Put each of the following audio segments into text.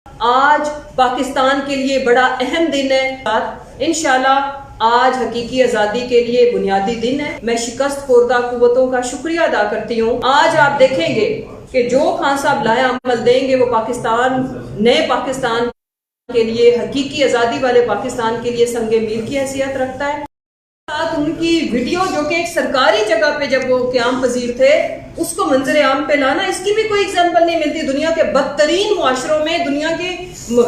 آج پاکستان کے لیے بڑا اہم دن ہے۔ انشاءاللہ آج حقیقی آزادی کے لیے بنیادی دن ہے۔ میں شکست خوردہ قوتوں کا شکریہ ادا کرتی ہوں۔ آج آپ دیکھیں گے کہ جو خان صاحب لائحہ عمل دیں گے وہ پاکستان، نئے پاکستان کے لیے، حقیقی آزادی والے پاکستان کے لیے سنگ میل کی حیثیت رکھتا ہے۔ ان کی ویڈیو جو کہ ایک سرکاری جگہ پہ جب وہ قیام پذیر تھے اس کو منظر عام پہ لانا، اس کی بھی کوئی اگزامپل نہیں ملتی۔ دنیا کے بدترین معاشروں میں، دنیا کے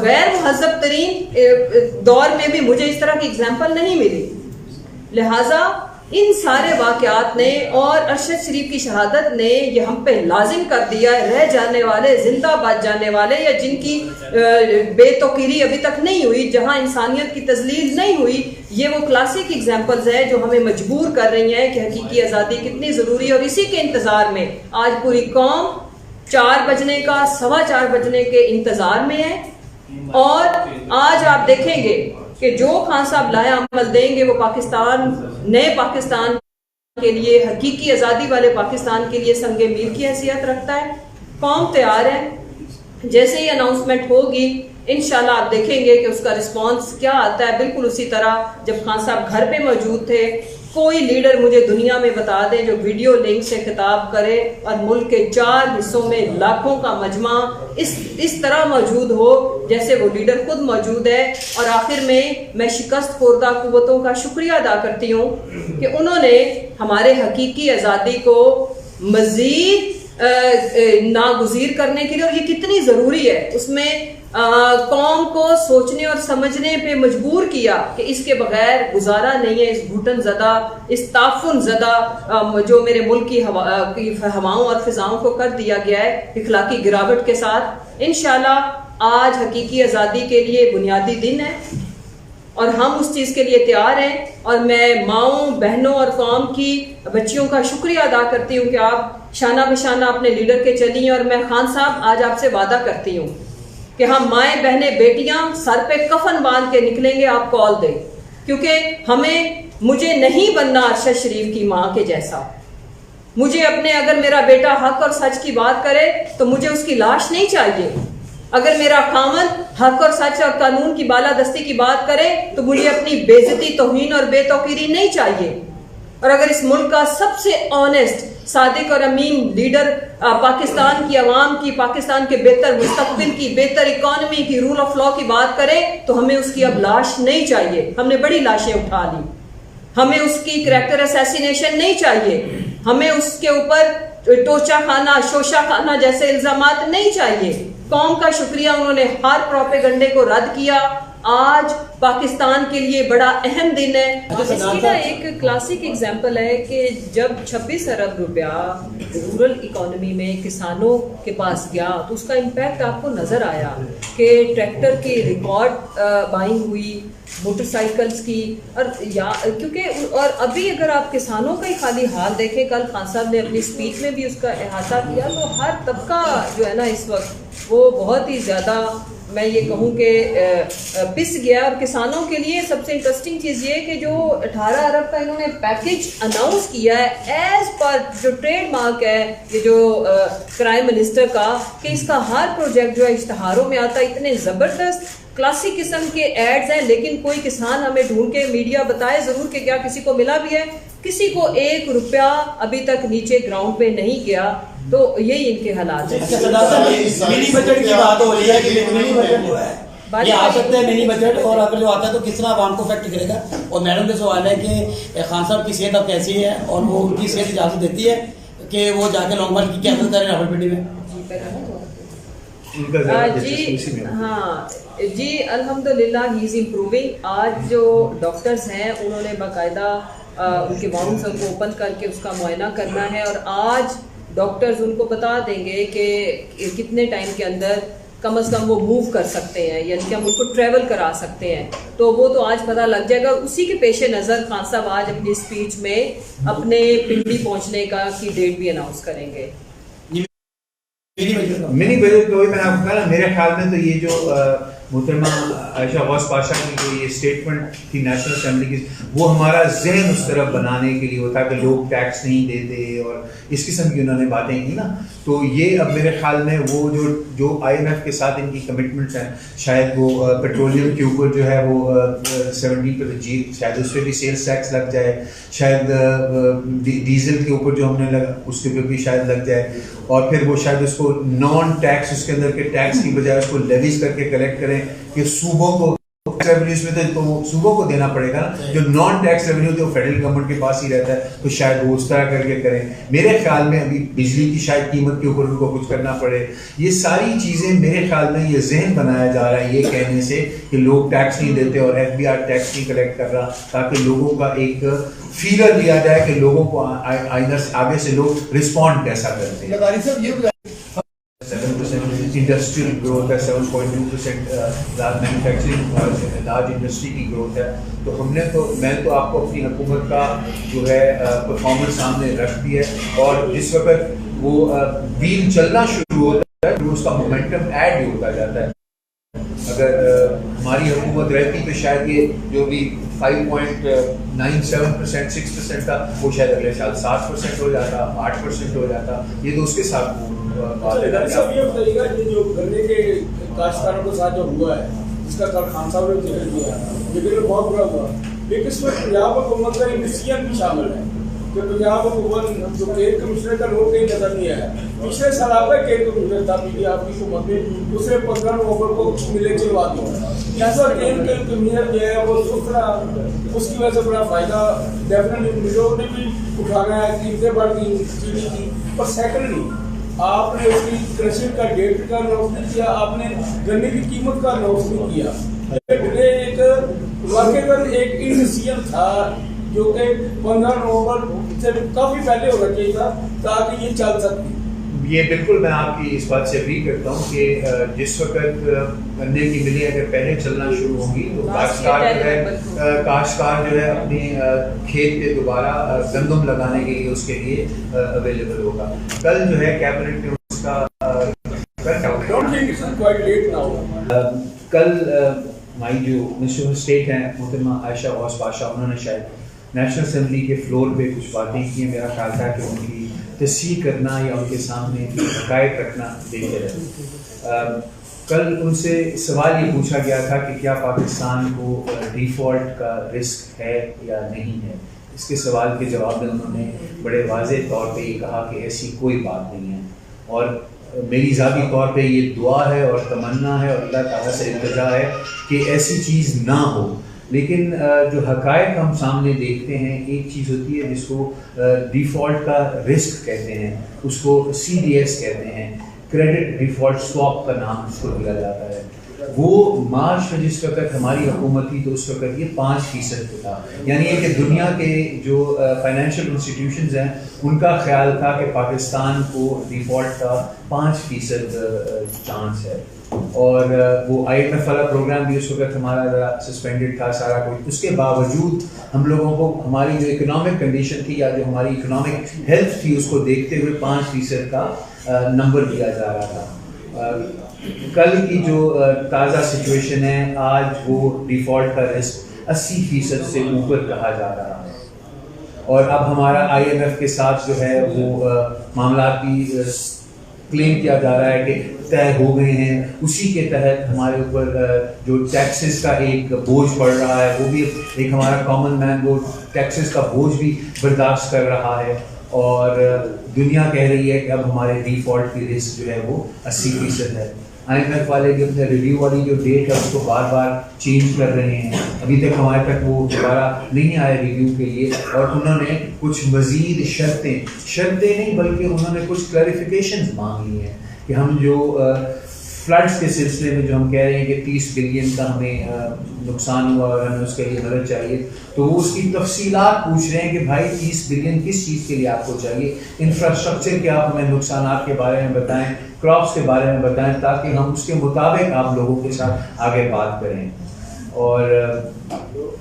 غیر مہذب ترین دور میں بھی مجھے اس طرح کی اگزامپل نہیں ملی۔ لہٰذا ان سارے واقعات نے اور ارشد شریف کی شہادت نے یہ ہم پہ لازم کر دیا ہے، رہ جانے والے، زندہ بچ جانے والے یا جن کی بے توقیری ابھی تک نہیں ہوئی، جہاں انسانیت کی تذلیل نہیں ہوئی، یہ وہ کلاسک ایگزامپلز ہیں جو ہمیں مجبور کر رہی ہیں کہ حقیقی آزادی کتنی ضروری ہے۔ اور اسی کے انتظار میں آج پوری قوم 4 بجنے کا، 4:15 بجنے کے انتظار میں ہے۔ اور آج آپ دیکھیں گے کہ جو خان صاحب لائحہ عمل دیں گے وہ پاکستان، نئے پاکستان کے لیے، حقیقی آزادی والے پاکستان کے لیے سنگ میل کی حیثیت رکھتا ہے۔ قوم تیار ہے، جیسے ہی اناؤنسمنٹ ہوگی انشاءاللہ آپ دیکھیں گے کہ اس کا رسپانس کیا آتا ہے۔ بالکل اسی طرح جب خان صاحب گھر پہ موجود تھے، کوئی لیڈر مجھے دنیا میں بتا دے جو ویڈیو لنک سے خطاب کرے اور ملک کے 4 حصوں میں لاکھوں کا مجمع اس طرح موجود ہو جیسے وہ لیڈر خود موجود ہے۔ اور آخر میں شکست خوردہ قوتوں کا شکریہ ادا کرتی ہوں کہ انہوں نے ہمارے حقیقی آزادی کو مزید ناگزیر کرنے کے لیے، اور یہ کتنی ضروری ہے، اس میں قوم کو سوچنے اور سمجھنے پہ مجبور کیا کہ اس کے بغیر گزارا نہیں ہے۔ اس گھٹن زدہ، اس تعفن زدہ جو میرے ملک کی ہواؤں اور فضاؤں کو کر دیا گیا ہے اخلاقی گراوٹ کے ساتھ۔ انشاءاللہ آج حقیقی آزادی کے لیے بنیادی دن ہے اور ہم اس چیز کے لیے تیار ہیں۔ اور میں ماؤں، بہنوں اور قوم کی بچیوں کا شکریہ ادا کرتی ہوں کہ آپ شانہ بشانہ اپنے لیڈر کے چلی ہیں۔ اور میں خان صاحب آج آپ سے وعدہ کرتی ہوں کہ ہم مائیں، بہنیں، بیٹیاں سر پہ کفن باندھ کے نکلیں گے، آپ کال دیں، کیونکہ مجھے نہیں بننا ارشد شریف کی ماں کے جیسا۔ مجھے اگر میرا بیٹا حق اور سچ کی بات کرے تو مجھے اس کی لاش نہیں چاہیے۔ اگر میرا خامن حق اور سچ اور قانون کی بالادستی کی بات کرے تو مجھے اپنی بے عزتی، توہین اور بے توقیری نہیں چاہیے۔ اور اگر اس ملک کا سب سے آنیسٹ، صادق اور امین لیڈر پاکستان کی عوام کی، پاکستان کے بہتر مستقبل کی، بہتر اکانومی کی، رول آف لا کی بات کرے تو ہمیں اس کی اب لاش نہیں چاہیے۔ ہم نے بڑی لاشیں اٹھا لی، ہمیں اس کی کریکٹر اسیسینیشن نہیں چاہیے، ہمیں اس کے اوپر ٹوچا خانہ، شوشہ خانہ جیسے الزامات نہیں چاہیے۔ قوم کا شکریہ، انہوں نے ہر پروپیگنڈے کو رد کیا۔ آج پاکستان کے لیے بڑا اہم دن ہے۔ اس کی نا ایک کلاسک ایگزامپل ہے کہ جب 26 ارب روپیہ رورل اکانومی میں کسانوں کے پاس گیا تو اس کا امپیکٹ آپ کو نظر آیا کہ ٹریکٹر کی ریکارڈ بائنگ ہوئی، موٹر سائیکلز کی، اور ابھی اگر آپ کسانوں کا ہی خالی حال دیکھیں، کل خان صاحب نے اپنی اسپیچ میں بھی اس کا احاطہ کیا، تو ہر طبقہ جو ہے نا اس وقت وہ بہت ہی زیادہ، میں یہ کہوں کہ پس گیا۔ اور کسانوں کے لیے سب سے انٹرسٹنگ چیز یہ کہ جو 18 ارب کا انہوں نے پیکج اناؤنس کیا ہے ایز پر جو ٹریڈ مارک ہے یہ جو پرائم منسٹر کا، کہ اس کا ہر پروجیکٹ جو ہے اشتہاروں میں آتا ہے۔ اتنے زبردست کلاسک قسم کے ایڈز ہیں، لیکن کوئی کسان ہمیں ڈھونڈ کے میڈیا بتائے ضرور کہ کیا کسی کو ملا بھی ہے؟ کسی کو 1 روپیہ ابھی تک نیچے گراؤنڈ پہ نہیں گیا۔ تو یہی ان کے حالات ہیں۔ منی بجٹ کی بات ہو رہی ہے کہ منی بجٹ جو ہے یہ آ سکتا ہے، منی بجٹ، اور اگر جو آتا ہے تو کس طرح عوام کو افیکٹ کرے گا؟ اور میڈم کا سوال ہے کہ خان صاحب کی صحت اب کیسی ہے اور وہ ان کی صحت اجازت دیتی ہے کہ وہ جا کے لانگ مارچ کی قیادت کریں راولپنڈی میں؟ جی الحمدللہ ہی از امپروونگ۔ آج جو ڈاکٹرز ہیں انہوں نے باقاعدہ ان کے باؤنڈز کو اوپن کر کے اس کا معائنہ کرنا ہے، اور آج ڈاکٹرز ان کو بتا دیں گے کہ کتنے ٹائم کے اندر کم از کم وہ موو کر سکتے ہیں، یعنی کہ ہم ان کو ٹریول کرا سکتے ہیں۔ تو وہ تو آج پتہ لگ جائے گا۔ اسی کے پیش نظر خان صاحب آج اپنی اسپیچ میں اپنے پنڈی پہنچنے کی ڈیٹ بھی اناؤنس کریں گے۔ منی بجٹ کو میں آپ کو کہا نا، میرے خیال میں تو یہ جو محترمہ عائشہ غوث پاشا کی جو یہ اسٹیٹمنٹ تھی نیشنل اسمبلی کی، وہ ہمارا ذہن اس طرف بنانے کے لیے ہوتا ہے کہ لوگ ٹیکس نہیں دیتے اور اس قسم کی انہوں نے باتیں کی نا. تو یہ اب میرے خیال میں وہ جو IMF کے ساتھ ان کی کمٹمنٹس ہیں، شاید وہ پیٹرولیم کے اوپر جو ہے وہ 70% جی شاید اس پہ بھی سیلس ٹیکس لگ جائے، شاید ڈیزل کے اوپر جو ہم نے لگا اس کے اوپر بھی شاید لگ جائے، اور پھر وہ شاید اس کو نان ٹیکس اس کے اندر کے ٹیکس کی بجائے اس کو لیویز کر کے کلیکٹ کریں کہ صوبوں کو ریونیوز میں تو وہ صوبوں کو دینا پڑے گا نا، جو نان ٹیکس ریونیو جو فیڈرل گورنمنٹ کے پاس ہی رہتا ہے تو شاید وہ اس طرح کر کے کریں. میرے خیال میں ابھی بجلی کی شاید قیمت کے اوپر ان کو کچھ کرنا پڑے. یہ ساری چیزیں میرے خیال میں یہ ذہن بنایا جا رہا ہے یہ کہنے سے کہ لوگ ٹیکس نہیں دیتے اور FBI ٹیکس نہیں کلیکٹ کر رہا، تاکہ لوگوں کا ایک فیلر دیا جائے کہ لوگوں کو آگے سے لوگ رسپونڈ کیسا کرتے ہیں. 7% انڈسٹریل گروتھ ہے، 7.2% لارج مینوفیکچرنگ لارج انڈسٹری کی گروتھ ہے. تو ہم نے میں تو آپ کو اپنی حکومت کا جو ہے پرفارمنس سامنے رکھ دی ہے، اور جس وقت وہ ویل چلنا شروع ہوتا ہے تو اس کا مومنٹم ایڈ ہوتا جاتا ہے. اگر ہماری حکومت رہتی تو شاید یہ جو بھی 5.97% 6% تھا وہ شاید اگلے سال 7% ہو جاتا، 8% ہو جاتا. یہ تو اس کے ساتھ یہ بتائیے گا جو گنے کے کاشتکاروں کے ساتھ جو ہوا ہے، جس کا کل خان صاحب نے ذکر کیا، لیکن بہت برا ہوا، لیکن اس میں پنجاب حکومت کا ڈیسیژن بھی شامل ہے کہ پنجاب حکومت جو کھیت کمشنر کا نوٹ کہیں نظر نہیں آیا. پچھلے سال آپ کا کھیت کمشنر تھا آپ کی حکومت میں، دوسرے 15 نومبر کو ملے چلوا دیا. ایسا کھیت کمشنر جو ہے وہ سسرا، اس کی وجہ سے بڑا فائدہ ڈیفینیٹلی ملوں نے بھی اٹھانا ہے، قیمتیں بڑھ گئی چینی کی. اور سیکنڈلی آپ نے اس کی کرشنگ کا ڈیٹ کا اناؤنس نہیں کیا، آپ نے گنے کی قیمت کا اناؤنس نہیں کیا. ایک واقعی ایک انڈیسیژن تھا جو کہ 15 نومبر سے کافی پہلے ہونا چاہیے تھا تاکہ یہ چل سکتی. یہ بالکل میں آپ کی اس بات سے اگری کرتا ہوں کہ جس وقت گنے کی ملیں اگر پہلے چلنا شروع ہوں گی تو کاشتکار جو ہے اپنے کھیت پہ دوبارہ گندم لگانے کے لیے اس کے لیے اویلیبل ہوگا. کل جو ہے کیبنٹ نے اس کا کل ہماری جو منسٹر آف اسٹیٹ ہیں محترمہ عائشہ غوث پاشا، انہوں نے شاید نیشنل اسمبلی کے فلور پہ کچھ باتیں کی. میرا خیال تھا کہ ان کی تصحیح کرنا یا ان کے سامنے حقائق رکھنا بہتر ہے. کل ان سے سوال یہ پوچھا گیا تھا کہ کیا پاکستان کو ڈیفالٹ کا رسک ہے یا نہیں ہے. اس کے سوال کے جواب میں انہوں نے بڑے واضح طور پہ یہ کہا کہ ایسی کوئی بات نہیں ہے، اور میری ذاتی طور پہ یہ دعا ہے اور تمنا ہے اور اللہ تعالیٰ سے التجا ہے کہ ایسی چیز نہ ہو. لیکن جو حقائق ہم سامنے دیکھتے ہیں، ایک چیز ہوتی ہے جس کو ڈیفالٹ کا رسک کہتے ہیں، اس کو CDS کہتے ہیں، کریڈٹ ڈیفالٹ سواپ کا نام اس کو دیا جاتا ہے. وہ مارچ میں جس وقت ہماری حکومت تھی تو اس وقت یہ 5% پہ تھا. یعنی یہ کہ دنیا کے جو فائنینشیل انسٹیٹیوشنز ہیں ان کا خیال تھا کہ پاکستان کو ڈیفالٹ کا 5% چانس ہے، اور وہ IMF والا پروگرام بھی اس وقت ہمارا ذرا سسپینڈڈ تھا سارا کچھ. اس کے باوجود ہم لوگوں کو ہماری جو اکنامک کنڈیشن تھی یا جو ہماری اکنامک ہیلتھ تھی اس کو دیکھتے ہوئے 5% کا نمبر دیا جا رہا تھا. کل کی جو تازہ سچویشن ہے، آج وہ ڈیفالٹ کا رسک 80% سے اوپر کہا جا رہا ہے، اور اب ہمارا IMF کے ساتھ جو ہے وہ معاملات بھی کلیم کیا جا رہا ہے کہ طے ہو گئے ہیں. اسی کے تحت ہمارے اوپر جو ٹیکسز کا ایک بوجھ پڑ رہا ہے، وہ بھی ایک ہمارا کامن مین وہ ٹیکسز کا بوجھ بھی برداشت کر رہا ہے، اور دنیا کہہ رہی ہے کہ اب ہمارے ڈیفالٹ کی رسک جو ہے وہ 80% ہے. IMF والے بھی اپنے ریویو والی جو ڈیٹ ہے اس کو بار بار چینج کر رہے ہیں. ابھی تک ہمارے تک وہ دوبارہ نہیں آئے ریویو کے لیے، اور انہوں نے کچھ مزید شرطیں نہیں بلکہ انہوں نے کچھ کلیریفیکیشنز مانگی ہیں کہ ہم جو فلڈس کے سلسلے میں جو ہم کہہ رہے ہیں کہ 30 بلین کا ہمیں نقصان ہوا اور ہمیں اس کے لیے مدد چاہیے، تو وہ اس کی تفصیلات پوچھ رہے ہیں کہ بھائی 30 بلین کس چیز کے لیے آپ کو چاہیے، انفراسٹرکچر کے آپ ہمیں نقصانات کے بارے میں بتائیں، کراپس کے بارے میں بتائیں، تاکہ ہم اس کے مطابق آپ لوگوں کے ساتھ آگے بات کریں. اور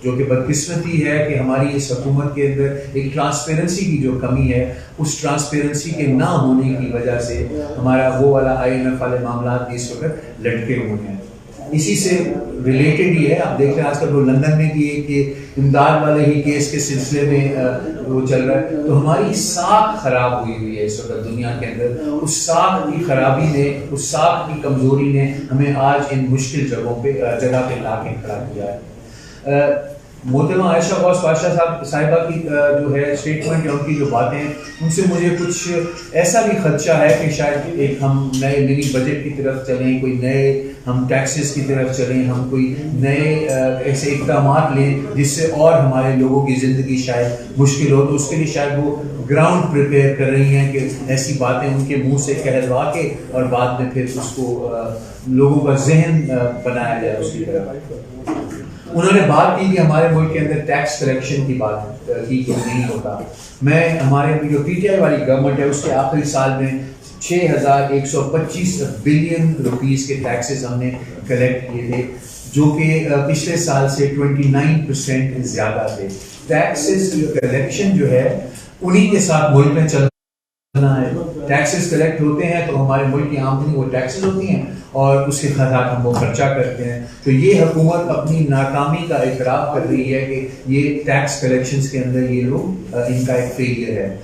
جو کہ بدقسمتی ہے کہ ہماری اس حکومت کے اندر ایک ٹرانسپیرنسی کی جو کمی ہے، اس ٹرانسپیرنسی کے نہ ہونے کی وجہ سے ہمارا وہ والا IMF والے معاملات بھی اس وقت لٹکے ہوئے ہیں. اسی سے ریلیٹڈ ہی ہے. آپ دیکھ رہے ہیں آج کل وہ لندن میں بھی ایک امداد والے ہی کیس کے سلسلے میں وہ چل رہا ہے. تو ہماری ساکھ خراب ہوئی ہے اس وقت دنیا کے اندر. اس ساکھ کی خرابی نے، اس ساکھ کی کمزوری نے ہمیں آج ان مشکل جگہ پہ لا کے کھڑا کیا ہے. محترمہ عائشہ غوث پاشا صاحبہ کی جو ہے اسٹیٹمنٹ یا ان کی جو باتیں ہیں ان سے مجھے کچھ ایسا بھی خدشہ ہے کہ شاید ایک ہم نئے منی بجٹ کی طرف چلیں، کوئی نئے ہم ٹیکسز کی طرف چلیں، ہم کوئی نئے ایسے اقدامات لیں جس سے اور ہمارے لوگوں کی زندگی شاید مشکل ہو. تو اس کے لیے شاید وہ گراؤنڈ پریپیئر کر رہی ہیں کہ ایسی باتیں ان کے منہ سے کہلوا کے اور بعد میں پھر اس کو لوگوں کا ذہن بنایا جائے اس کی طرف. انہوں نے بات کی کہ ہمارے ملک کے اندر ٹیکس کلیکشن کی بات کی کہ نہیں ہوتا. میں ہمارے جو پی ٹی آئی والی گورنمنٹ ہے اس کے آخری سال میں 6,125 بلین روپیز کے ٹیکسز ہم نے کلیکٹ کیے تھے، جو کہ پچھلے سال سے 29% زیادہ تھے. ٹیکسز کلیکشن جو ہے انہی کے ساتھ ملک میں چلنا ہے. ٹیکسز کلیکٹ ہوتے ہیں تو ہمارے ملک کی آمدنی وہ ٹیکسز ہوتی ہیں اور اس کے ساتھ ہم وہ خرچہ کرتے ہیں. تو یہ حکومت اپنی ناکامی کا اعتراف کر رہی ہے کہ یہ ٹیکس کلیکشنز کے اندر یہ لوگ ان کا ایک فیلئر ہے.